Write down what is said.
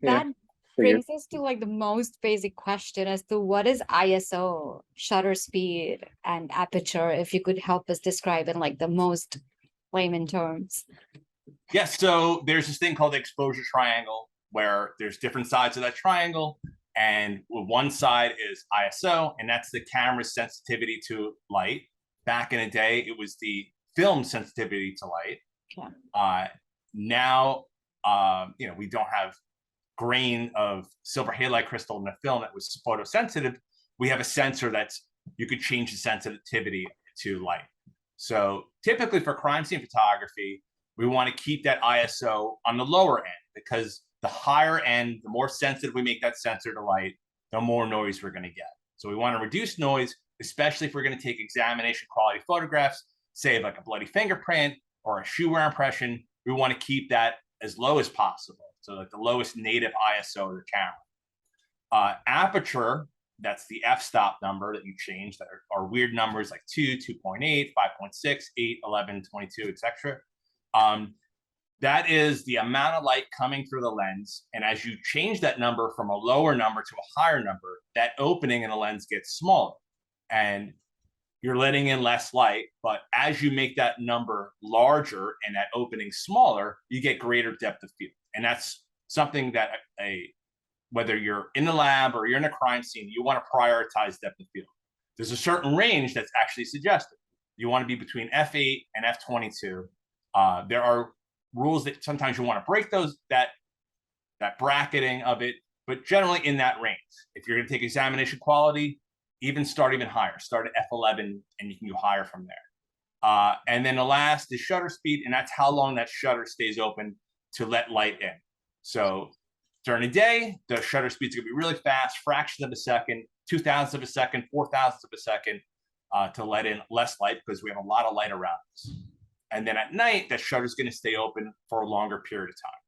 Yeah. that Figure. brings us to like the most basic question as to what is ISO, shutter speed, and aperture, if you could help us describe in like the most layman terms. Yes, so there's this thing called the exposure triangle where there's different sides of that triangle. And one side is ISO, and that's the camera's sensitivity to light. Back in the day, it was the film sensitivity to light. Yeah. Now, we don't have grain of silver halide crystal in the film that was photosensitive. We have a sensor that's, you could change the sensitivity to light. So typically for crime scene photography, we want to keep that ISO on the lower end, because the higher end, the more sensitive we make that sensor to light, the more noise we're going to get. So we want to reduce noise, especially if we're going to take examination quality photographs, say like a bloody fingerprint or a shoe wear impression. We want to keep that as low as possible. So like the lowest native ISO of the camera. Aperture, that's the f-stop number that you change, that are weird numbers like 2, 2.8, 5.6, 8, 11, 22, etc. That is the amount of light coming through the lens. And as you change that number from a lower number to a higher number, that opening in the lens gets smaller. And you're letting in less light. But as you make that number larger and that opening smaller, you get greater depth of field. And that's something that whether you're in the lab or you're in a crime scene, you want to prioritize depth of field. There's a certain range that's actually suggested. You want to be between f8 and f22. There are rules that sometimes you want to break that bracketing of it, but generally in that range. If you're going to take examination quality, start even higher. Start at f11 and you can go higher from there. And then the last is shutter speed, and that's how long that shutter stays open to let light in. So during the day, the shutter speed is going to be really fast, fraction of a second, 0.002 of a second, 0.004 of a second, to let in less light because we have a lot of light around us. And then at night, that shutter is going to stay open for a longer period of time.